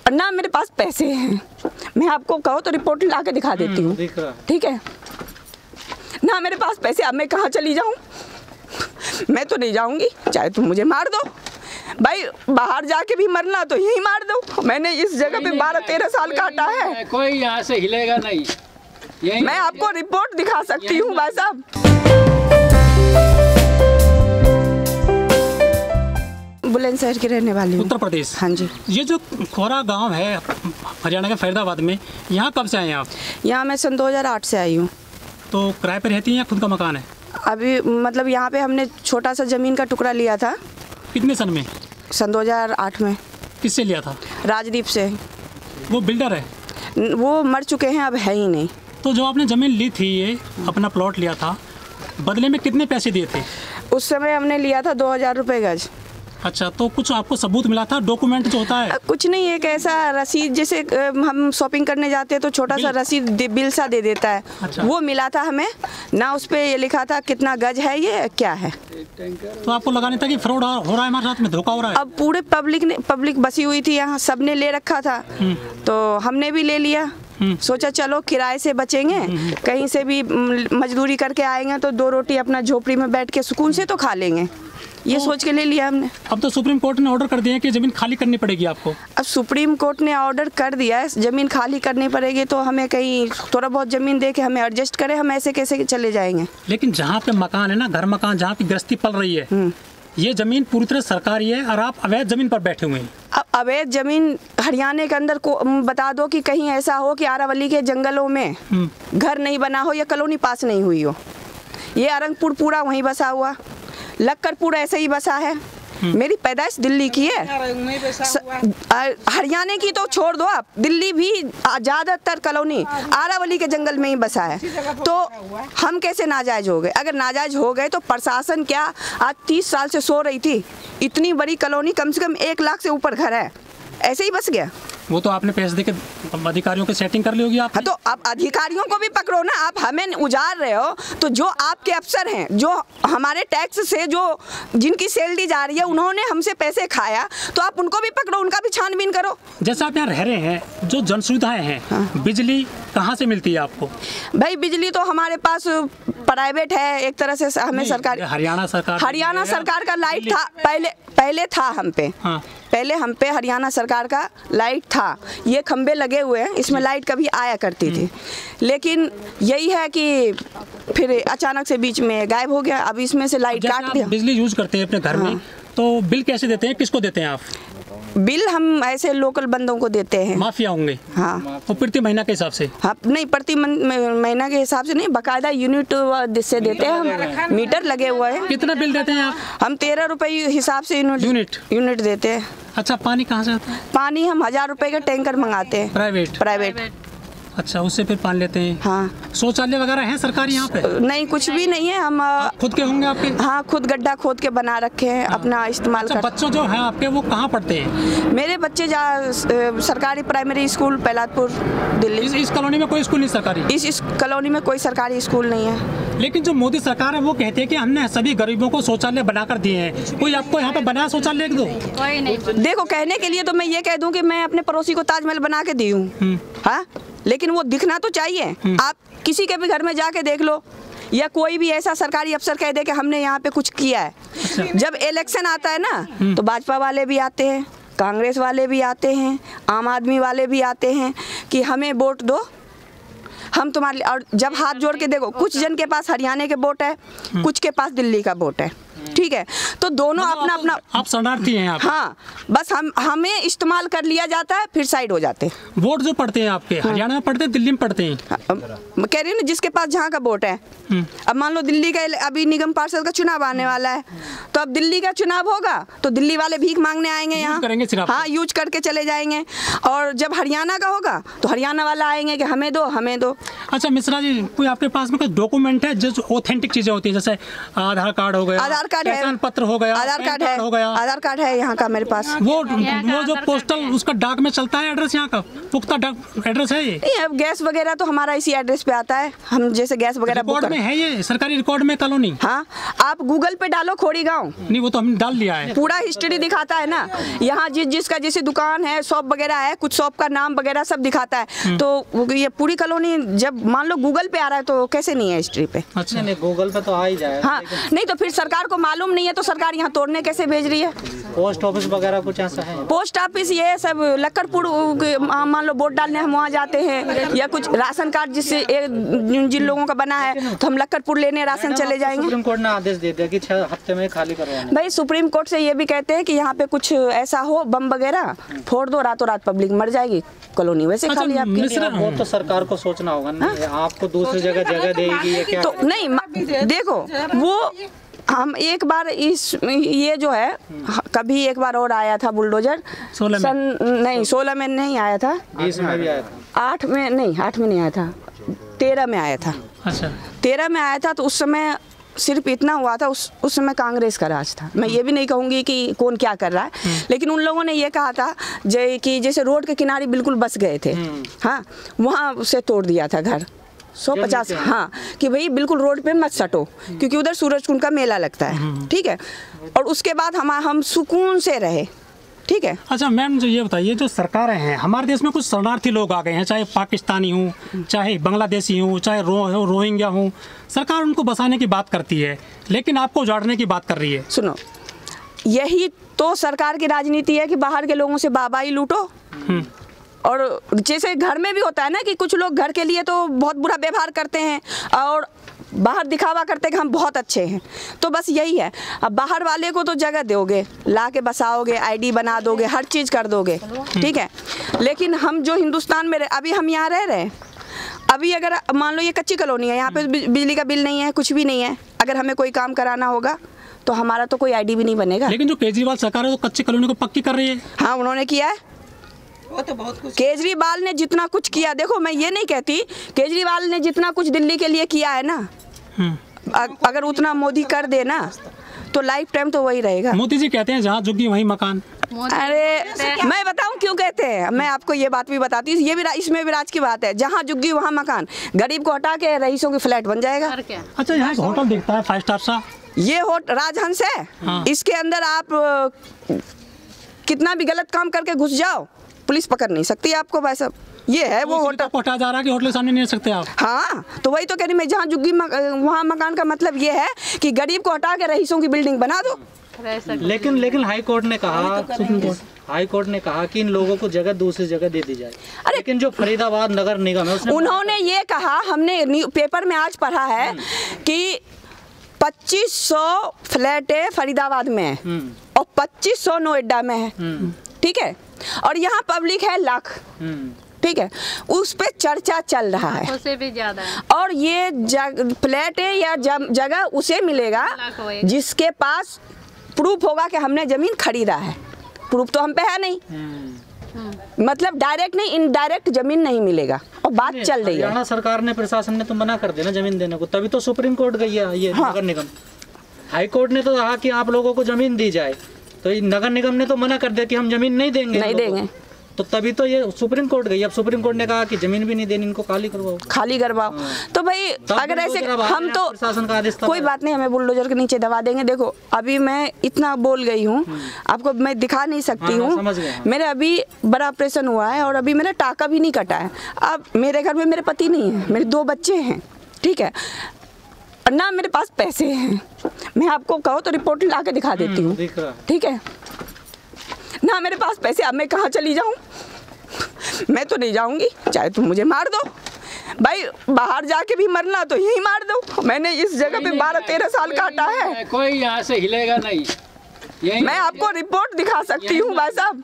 ना मेरे पास पैसे हैं, मैं आपको कहो तो रिपोर्ट ला के दिखा देती हूँ, ठीक है ना मेरे पास पैसे। अब मैं कहाँ चली जाऊँ? मैं तो नहीं जाऊँगी, चाहे तुम मुझे मार दो भाई, बाहर जाके भी मरना तो यहीं मार दो। मैंने इस जगह पे 12-13 साल काटा है, कोई यहाँ से हिलेगा नहीं। मैं आपको रिपोर्ट दिखा सकती हूँ भाई साहब। बुलंदशहर की रहने वाली हूँ, उत्तर प्रदेश। हाँ जी। ये जो खोरा गांव है हरियाणा के फरीदाबाद में, यहाँ कब से आए हैं आप? यहाँ मैं सन 2008 से आई हूँ। तो किराए पर रहती हैं या खुद का मकान है? अभी मतलब यहाँ पे हमने छोटा सा ज़मीन का टुकड़ा लिया था। कितने सन में? सन 2008 में। किससे लिया था? राजदीप से। वो बिल्डर है? वो मर चुके हैं, अब है ही नहीं। तो जो आपने ज़मीन ली थी, ये अपना प्लॉट लिया था, बदले में कितने पैसे दिए थे? उस समय हमने लिया था 2000 रुपये गज। अच्छा, तो कुछ आपको सबूत मिला था, डॉक्यूमेंट जो होता है? कुछ नहीं, एक ऐसा रसीद, जैसे हम शॉपिंग करने जाते हैं तो छोटा सा रसीद बिल सा दे देता है। अच्छा। वो मिला था हमें ना, उस पे ये लिखा था कितना गज है, ये क्या है। तो आपको लगा नहीं था कि फ्रॉड हो रहा है हमारे साथ में, धोखा हो रहा है? अब पूरे पब्लिक बसी हुई थी यहाँ, सबने ले रखा था तो हमने भी ले लिया। सोचा चलो किराए से बचेंगे, कहीं से भी मजदूरी करके आएंगे तो 2 रोटी अपना झोपड़ी में बैठ के सुकून से तो खा लेंगे, ये सोच के ले लिया हमने। अब तो सुप्रीम कोर्ट ने ऑर्डर कर दिया कि ज़मीन खाली करनी पड़ेगी आपको। अब सुप्रीम कोर्ट ने ऑर्डर कर दिया है, ज़मीन खाली करनी पड़ेगी, तो हमें कहीं थोड़ा बहुत ज़मीन दे के हमें एडजस्ट करें, हम ऐसे कैसे चले जाएंगे। लेकिन जहाँ पे मकान है ना, घर मकान, जहाँ पे गृहस्थी पल रही है, ये ज़मीन पूरी तरह सरकारी है और आप अवैध ज़मीन पर बैठे हुए हैं। अब अवैध ज़मीन हरियाणा के अंदर को बता दो कि कहीं ऐसा हो कि आरावली के जंगलों में घर नहीं बना हो या कॉलोनी पास नहीं हुई हो। ये अरंगपुर पूरा वहीं बसा हुआ, लक्करपुर ऐसे ही बसा है। मेरी पैदाइश दिल्ली की है, हरियाणा की तो छोड़ दो आप, दिल्ली भी ज़्यादातर कॉलोनी आरावली के जंगल में ही बसा है। तो हम कैसे नाजायज हो गए? अगर नाजायज हो गए तो प्रशासन क्या आज 30 साल से सो रही थी? इतनी बड़ी कॉलोनी, कम से कम 1 लाख से ऊपर घर है, ऐसे ही बस गया। वो तो आपने पैसे देके अधिकारियों की सेटिंग कर ली होगी आप। हाँ, तो आप अधिकारियों को भी पकड़ो ना, आप हमें उजाड़ रहे हो तो जो आपके अफसर हैं, जो हमारे टैक्स से जो जिनकी सैलरी जा रही है, उन्होंने हमसे पैसे खाया, तो आप उनको भी पकड़ो, उनका भी छानबीन करो। जैसे आप यहाँ रह रहे हैं, जो जन सुविधाएं हैं, हाँ। बिजली कहाँ से मिलती है आपको? भाई बिजली तो हमारे पास प्राइवेट है एक तरह से, हमें सरकार हरियाणा सरकार का लाइट था, पहले था हम पे। हाँ। पहले हम पे हरियाणा सरकार का लाइट था, ये खंबे लगे हुए हैं, इसमें लाइट कभी आया करती थी, लेकिन यही है कि फिर अचानक से बीच में गायब हो गया। अब इसमें से लाइट काट दिया। बिजली यूज करते हैं अपने घर में, तो बिल कैसे देते हैं, किसको देते हैं आप? बिल हम ऐसे लोकल बंदों को देते हैं। माफिया होंगे? हाँ। और प्रति महीना के हिसाब से? हाँ, नहीं प्रति महीना के हिसाब से नहीं, बाकायदा यूनिट से देते हैं हम, मीटर लगे हुए हैं। कितना बिल देते हैं आप? हम 13 रुपये हिसाब से यूनिट देते हैं। अच्छा, पानी कहाँ से आता है? पानी हम 1000 रुपये का टैंकर मंगाते हैं, प्राइवेट। अच्छा, उससे फिर पानी लेते हैं। हाँ। शौचालय वगैरह है सरकारी यहाँ पे? नहीं, कुछ भी नहीं है। हम खुद के होंगे आपके? हाँ, खुद गड्ढा खोद के बना रखे हैं, अपना इस्तेमाल। अच्छा, बच्चों जो है आपके वो कहाँ पढ़ते हैं? मेरे बच्चे सरकारी प्राइमरी स्कूल पैलादपुर दिल्ली। इस कॉलोनी में कोई स्कूल नहीं सरकारी? इस कॉलोनी में कोई सरकारी स्कूल नहीं है। लेकिन जो मोदी सरकार है वो कहती है कि हमने सभी गरीबों को शौचालय बनाकर दिए हैं। कोई आपको यहाँ पे बनाया शौचालय एक दो? कोई नहीं। देखो, कहने के लिए तो मैं ये कह दूं कि मैं अपने पड़ोसी को ताजमहल बना के दी हूँ, हाँ, लेकिन वो दिखना तो चाहिए। आप किसी के भी घर में जाके देख लो, या कोई भी ऐसा सरकारी अफसर कह दे कि हमने यहाँ पे कुछ किया है। अच्छा। जब इलेक्शन आता है ना, तो भाजपा वाले भी आते हैं, कांग्रेस वाले भी आते हैं, आम आदमी वाले भी आते हैं कि हमें वोट दो, हम तुम्हारे। और जब हाथ जोड़ के देखो, कुछ जन के पास हरियाणा के वोट है, कुछ के पास दिल्ली का वोट है, ठीक है, तो दोनों अपना अपना। आप शरणार्थी हैं आप? हाँ, बस हमें इस्तेमाल कर लिया जाता है, फिर साइड हो जाते हैं। वोट जो पड़ते हैं आपके, हरियाणा में पड़ते हैं, दिल्ली में पड़ते हैं? मैं कह रही हूँ ना, जिसके पास जहाँ का वोट है। अब मान लो दिल्ली का अभी निगम पार्षद का चुनाव आने वाला है, तो अब दिल्ली का चुनाव होगा तो दिल्ली वाले भीख मांगने आएंगे यहाँ, हाँ, यूज करके चले जाएंगे। और जब हरियाणा का होगा तो हरियाणा वाला आएंगे कि हमें दो, हमें दो। अच्छा मिश्रा जी, कोई आपके पास में कोई डॉक्यूमेंट है जो ऑथेंटिक चीजें होती है, जैसे आधार कार्ड हो गया, आधार कार्ड है, पहचान पत्र हो गया, आधार कार्ड है, हो गया, आधार कार्ड है यहाँ का मेरे पास। वो जो पोस्टल उसका डाक में चलता है एड्रेस, यहाँ का पुख्ता एड्रेस है ये? नहीं, अब गैस वगैरह तो हमारा इसी एड्रेस पे आता है, हम जैसे गैस वगैरह रिकॉर्ड में है ये, सरकारी रिकॉर्ड में कॉलोनी? हाँ, आप गूगल पे डालो खोड़ी गाँव, नहीं वो तो हमने डाल लिया है, पूरा हिस्ट्री दिखाता है ना। यहाँ जिसका जैसे दुकान है, शॉप वगैरह है, कुछ शॉप का नाम वगैरह सब दिखाता है। तो ये पूरी कॉलोनी जब मान लो गूगल पे आ रहा है तो कैसे नहीं है हिस्ट्री पे? अच्छा नहीं, गूगल पे तो आ ही जाए। हाँ, नहीं तो फिर सरकार को मालूम नहीं है तो सरकार यहाँ तोड़ने कैसे भेज रही है? पोस्ट ऑफिस वगैरह कुछ ऐसा है? पोस्ट ऑफिस ये सब लक्कड़पुर मान लो वोट डालने हम वहाँ जाते हैं, या कुछ राशन कार्ड जिससे जिन लोगों का बना है तो हम लक्कड़पुर लेने राशन चले जाएंगे। सुप्रीम कोर्ट ने आदेश दे दिया कि 6 हफ्ते में खाली करवाना। भाई सुप्रीम कोर्ट से ये भी कहते हैं कि यहाँ पे कुछ ऐसा हो बम वगैरह फोड़ दो, रातों रात पब्लिक मर जाएगी, कॉलोनी वैसे खाली आपकी। वो तो सरकार को सोचना होगा ना, आपको दूसरी जगह देगी या क्या? तो नहीं देखो, वो हम एक बार ये जो है कभी एक बार और आया था बुलडोजर 16 में नहीं आया था, 20 में भी आया था, 8 में नहीं आया था, 13 में आया था। अच्छा 13 में आया था तो उस समय सिर्फ इतना हुआ था, उस समय कांग्रेस का राज था। मैं ये भी नहीं कहूँगी कि कौन क्या कर रहा है, लेकिन उन लोगों ने ये कहा था कि जैसे रोड के किनारे बिल्कुल बस गए थे, हाँ वहाँ उसे तोड़ दिया था घर 150, हाँ कि भाई बिल्कुल रोड पे मत सटो क्योंकि उधर सूरजकुंड का मेला लगता है, ठीक है। और उसके बाद हम सुकून से रहे, ठीक है। अच्छा मैम जो ये बताइए, जो सरकारें हैं हमारे देश में कुछ शरणार्थी लोग आ गए हैं, चाहे पाकिस्तानी हूँ, चाहे बांग्लादेशी हूँ, चाहे रोहिंग्या हूँ, सरकार उनको बसाने की बात करती है लेकिन आपको उजाड़ने की बात कर रही है। सुनो, यही तो सरकार की राजनीति है कि बाहर के लोगों से बाबाई लूटो। और जैसे घर में भी होता है ना कि कुछ लोग घर के लिए तो बहुत बुरा व्यवहार करते हैं और बाहर दिखावा करते हैं कि हम बहुत अच्छे हैं, तो बस यही है। अब बाहर वाले को तो जगह दोगे, ला के बसाओगे, आईडी बना दोगे, हर चीज़ कर दोगे, ठीक है। लेकिन हम जो हिंदुस्तान में अभी हम यहाँ रह रहे हैं, अभी अगर मान लो ये कच्ची कॉलोनी है, यहाँ पे बिजली का बिल नहीं है, कुछ भी नहीं है, अगर हमें कोई काम कराना होगा तो हमारा तो कोई आईडी भी नहीं बनेगा। लेकिन जो केजरीवाल सरकार है तो कच्ची कॉलोनी को पक्की कर रही है। हाँ उन्होंने किया है, वो तो बहुत कुछ केजरीवाल ने जितना कुछ किया, देखो मैं ये नहीं कहती, केजरीवाल ने जितना कुछ दिल्ली के लिए किया है ना, अगर उतना मोदी कर दे ना तो लाइफ टाइम तो वही रहेगा। मोदी जी कहते हैं जहाँ झुग्गी वहीं मकान। अरे मैं बताऊं क्यों कहते हैं, मैं आपको ये बात भी बताती हूँ, ये भी इसमें भी राज की बात है, जहाँ झुग्गी वहाँ मकान, गरीब को हटा के रईसों की फ्लैट बन जाएगा। अच्छा यहाँ होटल दिखता है 5 स्टार सा, ये राजहंस है। हाँ। इसके अंदर आप कितना भी गलत काम करके घुस जाओ, पुलिस पकड़ नहीं सकती आपको भाई साहब। ये है वो होटल पहुंचा जा रहा है कि होटल के सामने नहीं रह सकते आप। हाँ तो वही तो कह रही मैं, जहाँ झुग्गी वहाँ मकान का मतलब ये है कि गरीब को हटा के रईसों की बिल्डिंग बना दो। लेकिन हाई कोर्ट ने कहा, हाई कोर्ट ने कहा कि इन लोगों को जगह दूसरी जगह दे दी जाए। लेकिन जो फरीदाबाद नगर निगम है उन्होंने ये कहा, हमने पेपर में आज पढ़ा है कि 2500 फ्लैट है फरीदाबाद में और 2500 नोएडा में है, ठीक है, और यहाँ पब्लिक है लाख, ठीक है, उस पे चर्चा चल रहा है, उससे भी ज्यादा है। और ये फ्लैट है या जगह उसे मिलेगा जिसके पास प्रूफ होगा कि हमने जमीन खरीदा है। प्रूफ तो हम पे है नहीं, मतलब डायरेक्ट नहीं इनडायरेक्ट जमीन नहीं मिलेगा, और बात चल रही है। हरियाणा सरकार ने, प्रशासन ने तो मना कर दिया ना जमीन देने को, तभी तो सुप्रीम कोर्ट गई है ये नगर निगम। हाई कोर्ट ने तो कहा कि आप लोगों को जमीन दी जाए, तो नगर निगम ने तो मना कर दिया कि हम जमीन नहीं देंगे, तो तभी तो ये सुप्रीम कोर्ट गई। अब सुप्रीम कोर्ट ने कहा कि जमीन भी नहीं देनी, इनको खाली करवाओ। तो भाई अगर ऐसे हम तो प्रशासन का आदेश, कोई बात नहीं, हमें बुलडोजर के नीचे दबा देंगे। देखो अभी मैं इतना बोल गई हूँ, आपको मैं दिखा नहीं सकती हूँ, मेरे अभी बड़ा ऑपरेशन हुआ है और अभी मेरा टाका भी नहीं कटा है। अब मेरे घर में मेरे पति नहीं है, मेरे 2 बच्चे हैं, ठीक है ना, मेरे पास पैसे हैं, मैं आपको कहो तो रिपोर्ट ला के दिखा देती हूँ, ठीक है ना, मेरे पास पैसे। अब मैं कहाँ चली जाऊँ? मैं तो नहीं जाऊँगी, चाहे तुम मुझे मार दो भाई, बाहर जाके भी मरना तो यही मार दो। मैंने इस जगह पे 12-13 साल काटा है, कोई यहाँ से हिलेगा नहीं। मैं आपको रिपोर्ट दिखा सकती हूँ भाई साहब।